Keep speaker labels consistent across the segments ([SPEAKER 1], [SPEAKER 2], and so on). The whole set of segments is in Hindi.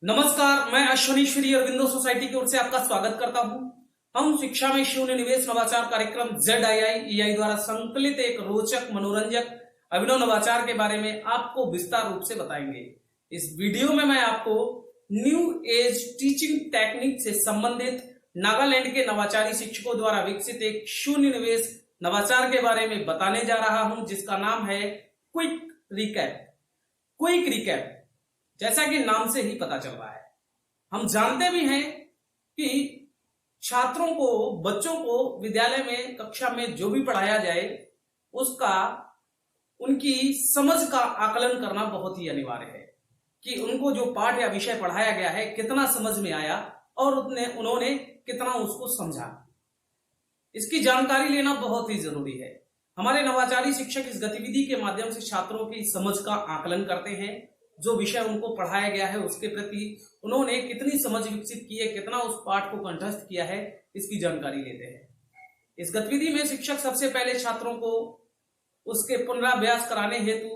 [SPEAKER 1] नमस्कार, मैं अश्वनीश्वरी अरविंदो सोसाइटी की ओर से आपका स्वागत करता हूं। हम शिक्षा में शून्य निवेश नवाचार कार्यक्रम ZII द्वारा संकलित एक रोचक, मनोरंजक, अभिनव नवाचार के बारे में आपको विस्तार रूप से बताएंगे। इस वीडियो में मैं आपको न्यू एज टीचिंग टेक्निक से संबंधित नागालैंड के नवाचारी शिक्षकों द्वारा विकसित एक शून्य निवेश नवाचार के बारे में बताने जा रहा हूं, जिसका नाम है क्विक रिकैप। क्विक रिकैप जैसा कि नाम से ही पता चल रहा है, हम जानते भी हैं कि छात्रों को, बच्चों को विद्यालय में, कक्षा में जो भी पढ़ाया जाए उसका, उनकी समझ का आकलन करना बहुत ही अनिवार्य है कि उनको जो पाठ या विषय पढ़ाया गया है कितना समझ में आया और उन्होंने कितना उसको समझा। इसकी जानकारी लेना बहुत ही जरूरी है। हमारे नवाचारी शिक्षक इस गतिविधि के माध्यम से छात्रों की समझ का आकलन करते हैं। जो विषय उनको पढ़ाया गया है उसके प्रति उन्होंने कितनी समझ विकसित की है, कितना उस पाठ को कंठस्थ किया है, इसकी जानकारी लेते हैं। इस गतिविधि में शिक्षक सबसे पहले छात्रों को उसके पुनराभ्यास कराने हेतु,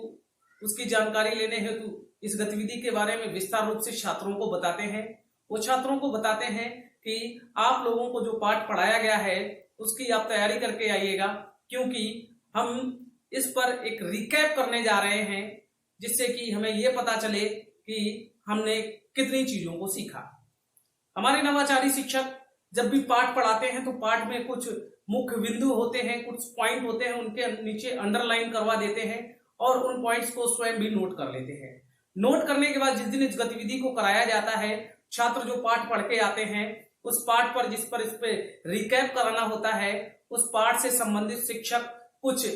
[SPEAKER 1] उसकी जानकारी लेने हेतु इस गतिविधि के बारे में विस्तार रूप से छात्रों को बताते हैं। वो छात्रों को बताते हैं कि आप लोगों को जो पाठ पढ़ाया गया है उसकी आप तैयारी करके आइएगा, क्योंकि हम इस पर एक रिकैप करने जा रहे हैं, जिससे कि हमें यह पता चले कि हमने कितनी चीजों को सीखा। हमारे नवाचारी शिक्षक जब भी पाठ पढ़ाते हैं तो पाठ में कुछ मुख्य बिंदु होते हैं, कुछ पॉइंट होते हैं, उनके नीचे अंडरलाइन करवा देते हैं और उन पॉइंट्स को स्वयं भी नोट कर लेते हैं। नोट करने के बाद जिस दिन इस गतिविधि को कराया जाता है, छात्र जो पाठ पढ़ के आते हैं उस पाठ पर, जिस पर इस पे रिकैप कराना होता है, उस पाठ से संबंधित शिक्षक कुछ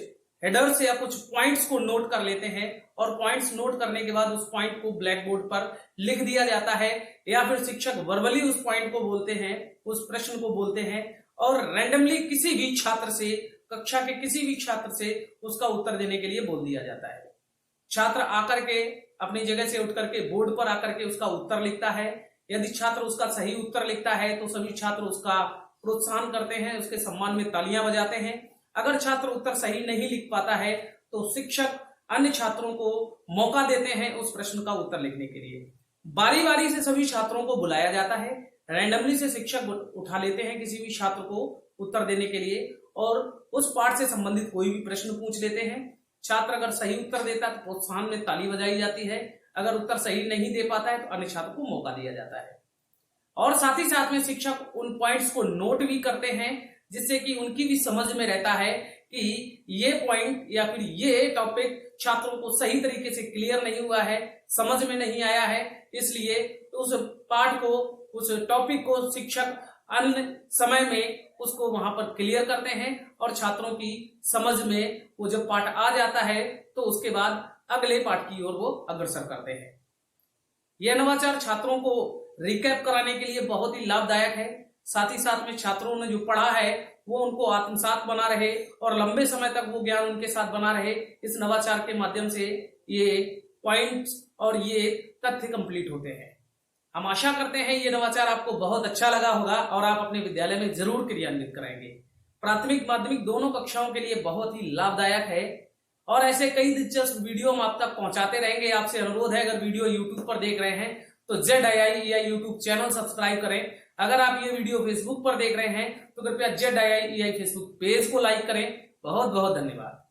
[SPEAKER 1] हेडर्स या कुछ पॉइंट्स को नोट कर लेते हैं और पॉइंट्स नोट करने के बाद उस पॉइंट को ब्लैक बोर्ड पर लिख दिया जाता है, या फिर शिक्षक वर्बली उस पॉइंट को बोलते हैं, उस प्रश्न को बोलते हैं और रैंडमली किसी भी छात्र से, कक्षा के किसी भी छात्र से उसका उत्तर देने के लिए बोल दिया जाता है। छात्र आकर के अपनी जगह से उठ करके बोर्ड पर आकर के उसका उत्तर लिखता है। यदि छात्र उसका सही उत्तर लिखता है तो सभी छात्र उसका प्रोत्साहन करते हैं, उसके सम्मान में तालियां बजाते हैं। अगर छात्र उत्तर सही नहीं लिख पाता है तो शिक्षक अन्य छात्रों को मौका देते हैं उस प्रश्न का उत्तर लिखने के लिए। बारी बारी से सभी छात्रों को बुलाया जाता है। रैंडमली से शिक्षक उठा लेते हैं किसी भी छात्र को उत्तर देने के लिए और उस पाठ से संबंधित कोई भी प्रश्न पूछ लेते हैं। छात्र अगर सही उत्तर देता है तो प्रोत्साहन में ताली बजाई जाती है। अगर उत्तर सही नहीं दे पाता है तो अन्य छात्र को मौका दिया जाता है। और साथ ही साथ में शिक्षक उन पॉइंट्स को नोट भी करते हैं, जिससे कि उनकी भी समझ में रहता है कि ये पॉइंट या फिर ये टॉपिक छात्रों को सही तरीके से क्लियर नहीं हुआ है, समझ में नहीं आया है। इसलिए उस पाठ को, उस टॉपिक को शिक्षक अन्य समय में उसको वहां पर क्लियर करते हैं और छात्रों की समझ में वो जब पाठ आ जाता है तो उसके बाद अगले पाठ की ओर वो अग्रसर करते हैं। यह नवाचार छात्रों को रिकैप कराने के लिए बहुत ही लाभदायक है। साथ ही साथ में छात्रों ने जो पढ़ा है वो उनको आत्मसात बना रहे और लंबे समय तक वो ज्ञान उनके साथ बना रहे। इस नवाचार के माध्यम से ये पॉइंट्स और ये तथ्य कंप्लीट होते हैं। हम आशा करते हैं ये नवाचार आपको बहुत अच्छा लगा होगा और आप अपने विद्यालय में जरूर क्रियान्वित कराएंगे। प्राथमिक, माध्यमिक दोनों कक्षाओं के लिए बहुत ही लाभदायक है और ऐसे कई दिलचस्प वीडियो हम आप तक पहुंचाते रहेंगे। आपसे अनुरोध है, अगर वीडियो यूट्यूब पर देख रहे हैं तो ZII यूट्यूब चैनल सब्सक्राइब करें। अगर आप ये वीडियो फेसबुक पर देख रहे हैं तो कृपया ZII फेसबुक पेज को लाइक करें। बहुत बहुत धन्यवाद।